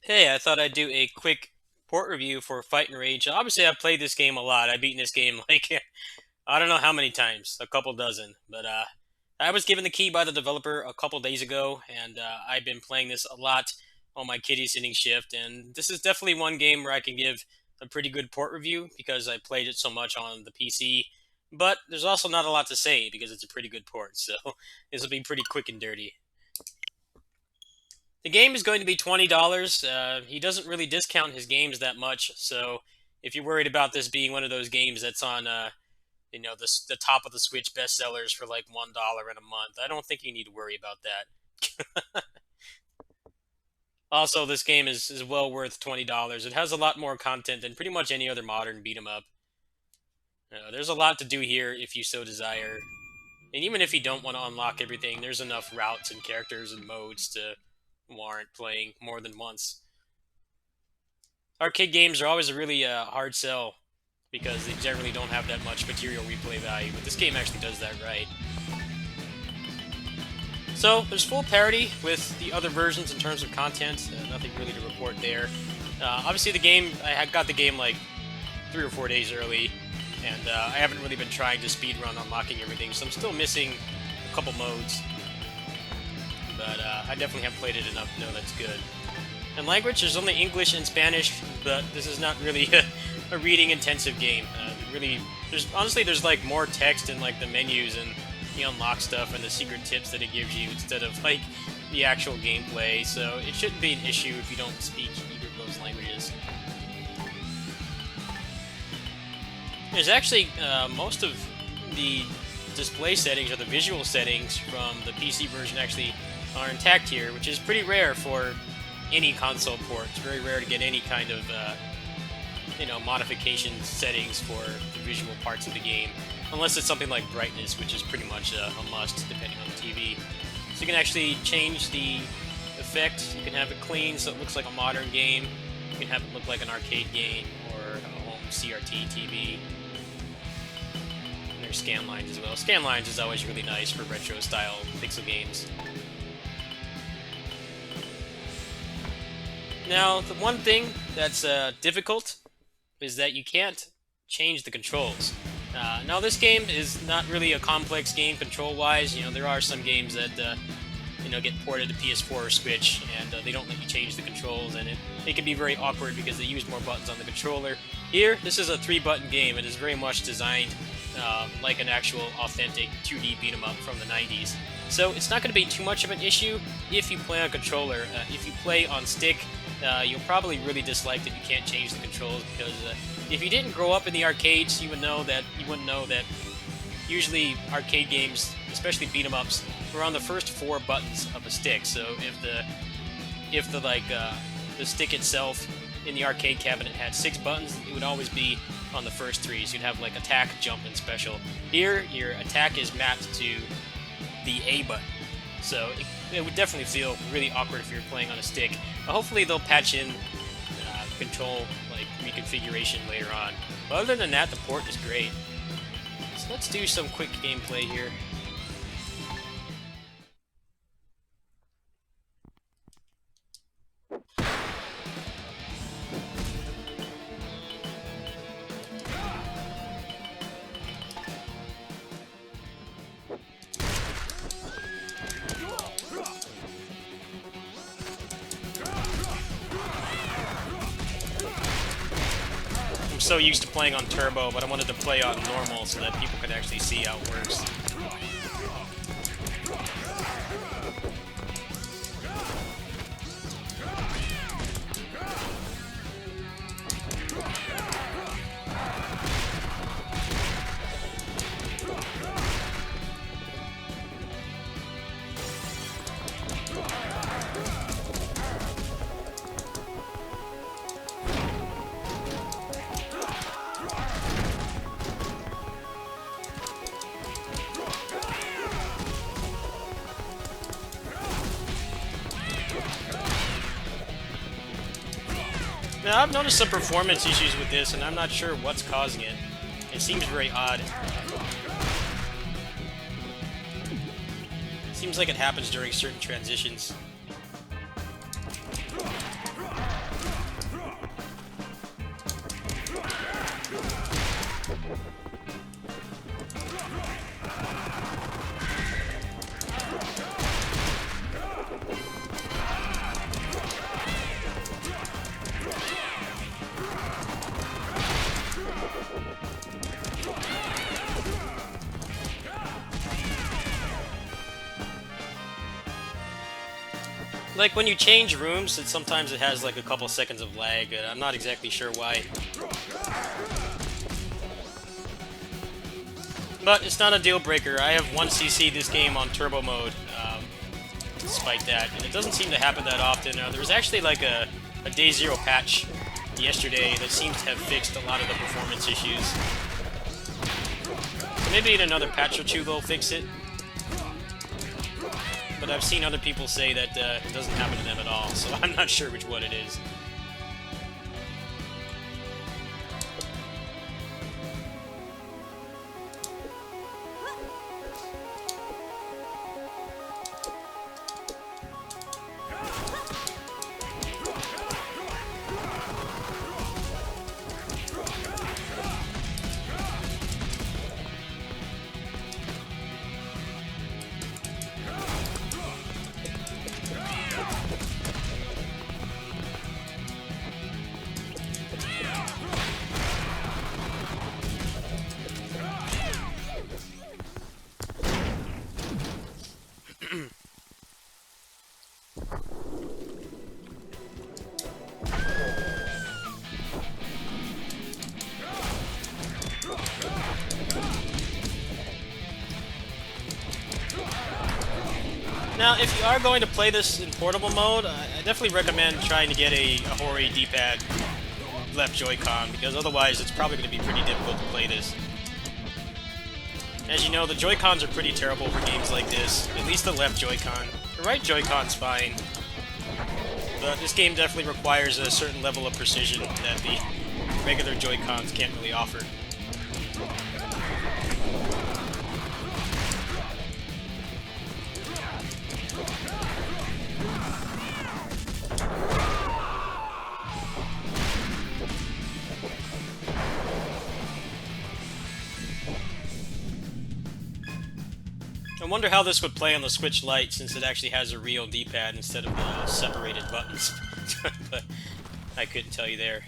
Hey, I thought I'd do a quick port review for Fight and Rage. Obviously, I've played this game a lot. I've beaten this game like I don't know how many times, a couple dozen. But I was given the key by the developer a couple days ago, and I've been playing this a lot on my kitty sitting shift. And this is definitely one game where I can give a pretty good port review because I played it so much on the PC. But there's also not a lot to say because it's a pretty good port, so this will be pretty quick and dirty. The game is going to be $20. He doesn't really discount his games that much, so if you're worried about this being one of those games that's on, the top of the Switch bestsellers for like $1 in a month, I don't think you need to worry about that. Also, this game is well worth $20. It has a lot more content than pretty much any other modern beat 'em up. There's a lot to do here if you so desire, and even if you don't want to unlock everything, there's enough routes and characters and modes to warrant playing more than once. Arcade games are always a really hard sell because they generally don't have that much material replay value, but this game actually does that right. So there's full parity with the other versions in terms of content. Nothing really to report there. Obviously, the game I got the game like 3 or 4 days early, and I haven't really been trying to speedrun unlocking everything, so I'm still missing a couple modes. But I definitely have played it enough to know that's good. And language, there's only English and Spanish, but this is not really a reading-intensive game. There's like more text in like the menus and the unlock stuff and the secret tips that it gives you instead of like the actual gameplay. So it shouldn't be an issue if you don't speak either of those languages. There's actually most of the display settings or the visual settings from the PC version actually are intact here, which is pretty rare for any console port. It's very rare to get any kind of modification settings for the visual parts of the game, unless it's something like brightness, which is pretty much a must depending on the TV. So you can actually change the effect. You can have it clean so it looks like a modern game. You can have it look like an arcade game or a home CRT TV. And there's scan lines as well. Scan lines is always really nice for retro style pixel games. Now, the one thing that's difficult is that you can't change the controls. Now, this game is not really a complex game control-wise. There are some games that get ported to PS4 or Switch, and they don't let you change the controls, and it can be very awkward because they use more buttons on the controller. Here, this is a 3-button game. It is very much designed like an actual authentic 2D beat 'em up from the 90s. So it's not going to be too much of an issue if you play on controller. If you play on stick, you'll probably really dislike that you can't change the controls because if you didn't grow up in the arcades, you wouldn't know that usually arcade games, especially beat 'em ups, were on the first 4 buttons of a stick. So if the stick itself in the arcade cabinet had 6 buttons, it would always be on the first 3. So you'd have like attack, jump, and special. Here, your attack is mapped to the A button. So it would definitely feel really awkward if you're playing on a stick. But hopefully they'll patch in control like reconfiguration later on. But other than that, the port is great. So let's do some quick gameplay here. I'm so used to playing on turbo, but I wanted to play on normal so that people could actually see how it works. Now, I've noticed some performance issues with this, and I'm not sure what's causing it. It seems very odd. Seems like it happens during certain transitions. Like when you change rooms, sometimes it has like a couple seconds of lag. I'm not exactly sure why. But it's not a deal breaker. I have 1cc this game on turbo mode, despite that. And it doesn't seem to happen that often. There was actually like a Day Zero patch yesterday that seems to have fixed a lot of the performance issues. So maybe in another patch or two they'll fix it. But I've seen other people say that it doesn't happen to them at all, so I'm not sure which one it is. Now, if you are going to play this in portable mode, I definitely recommend trying to get a Hori D-pad left Joy-Con, because otherwise it's probably going to be pretty difficult to play this. As you know, the Joy-Cons are pretty terrible for games like this, at least the left Joy-Con. The right Joy-Con's fine, but this game definitely requires a certain level of precision that the regular Joy-Cons can't really offer. I wonder how this would play on the Switch Lite, since it actually has a real D-pad instead of the separated buttons. But I couldn't tell you there.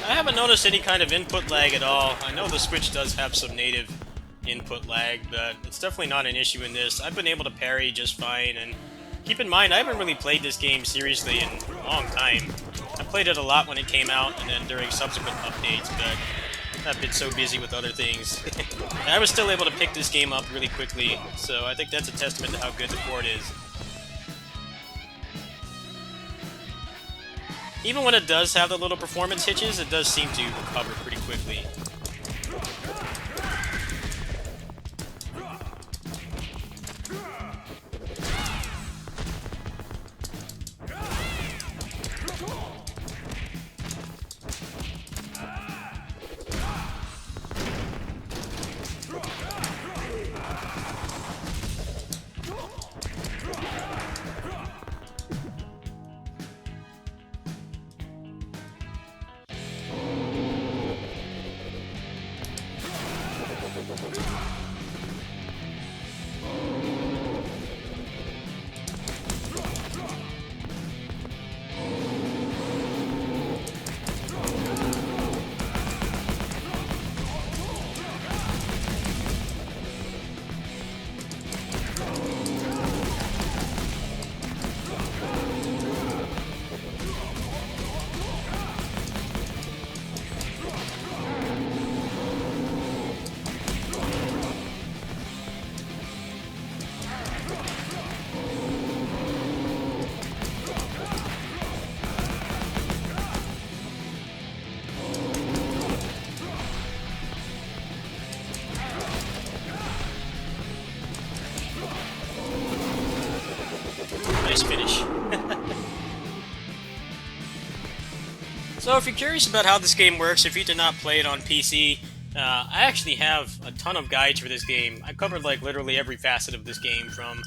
I haven't noticed any kind of input lag at all. I know the Switch does have some native input lag, but it's definitely not an issue in this. I've been able to parry just fine, and keep in mind, I haven't really played this game seriously in a long time. I played it a lot when it came out, and then during subsequent updates, but I've been so busy with other things. I was still able to pick this game up really quickly, so I think that's a testament to how good the port is. Even when it does have the little performance hitches, it does seem to recover pretty quickly. So if you're curious about how this game works, if you did not play it on PC, I actually have a ton of guides for this game. I covered like literally every facet of this game, from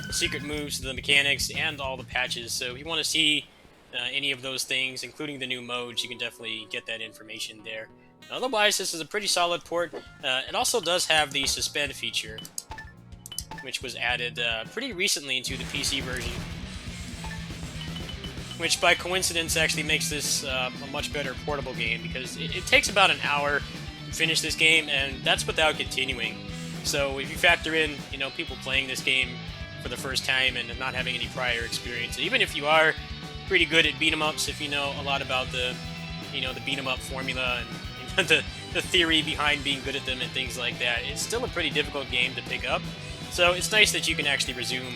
the secret moves to the mechanics and all the patches. So if you want to see any of those things, including the new modes, you can definitely get that information there. Otherwise, this is a pretty solid port. It also does have the suspend feature, which was added pretty recently into the PC version, which by coincidence actually makes this a much better portable game, because it takes about an hour to finish this game, and that's without continuing. So if you factor in, people playing this game for the first time and not having any prior experience, even if you are pretty good at beat 'em ups, if you know a lot about the beat 'em up formula and the theory behind being good at them and things like that, it's still a pretty difficult game to pick up. So it's nice that you can actually resume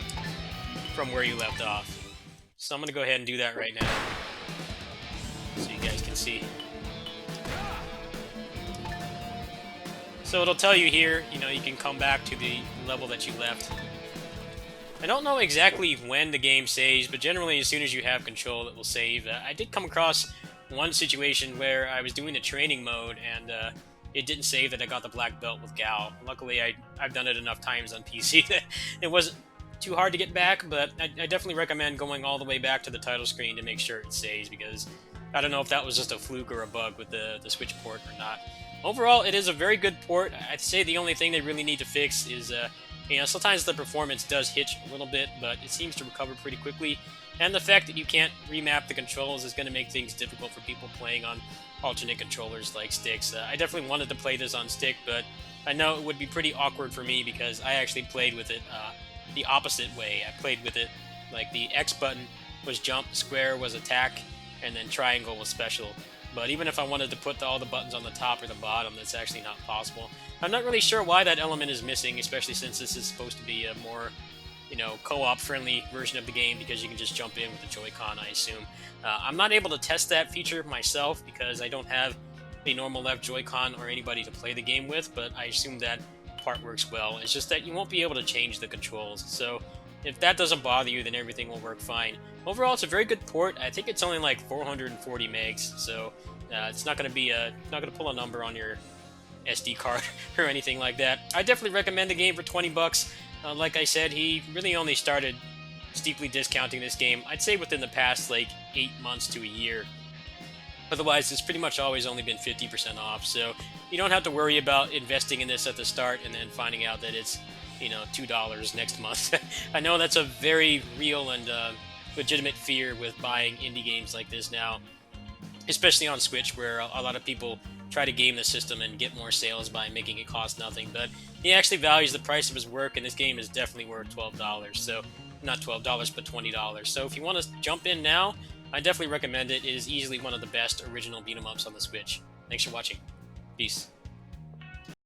from where you left off. So I'm going to go ahead and do that right now, so you guys can see. So it'll tell you here, you can come back to the level that you left. I don't know exactly when the game saves, but generally as soon as you have control, it will save. I did come across one situation where I was doing the training mode, and it didn't save that I got the black belt with Gal. Luckily, I've done it enough times on PC that it wasn't too hard to get back, but I definitely recommend going all the way back to the title screen to make sure it saves, because I don't know if that was just a fluke or a bug with the Switch port or not. Overall, it is a very good port. I'd say the only thing they really need to fix is, sometimes the performance does hitch a little bit, but it seems to recover pretty quickly. And the fact that you can't remap the controls is going to make things difficult for people playing on alternate controllers like sticks. I definitely wanted to play this on stick, but I know it would be pretty awkward for me, because I actually played with it the opposite way. I played with it like the X button was jump, square was attack, and then triangle was special. But even if I wanted to put all the buttons on the top or the bottom, that's actually not possible. I'm not really sure why that element is missing, especially since this is supposed to be a more, co-op friendly version of the game, because you can just jump in with the Joy-Con, I assume. I'm not able to test that feature myself because I don't have a normal left Joy-Con or anybody to play the game with, but I assume that part works well. It's just that you won't be able to change the controls. So if that doesn't bother you, then everything will work fine. Overall, it's a very good port. I think it's only like 440 megs, so it's not going to pull a number on your SD card or anything like that. I definitely recommend the game for 20 bucks. Like I said, he really only started steeply discounting this game, I'd say within the past like 8 months to a year. Otherwise, it's pretty much always only been 50% off, so you don't have to worry about investing in this at the start and then finding out that it's, $2 next month. I know that's a very real and legitimate fear with buying indie games like this now, especially on Switch, where a lot of people try to game the system and get more sales by making it cost nothing. But he actually values the price of his work, and this game is definitely worth $12. So, not $12, but $20. So if you want to jump in now, I definitely recommend it. It is easily one of the best original beat 'em ups on the Switch. Thanks for watching. Peace.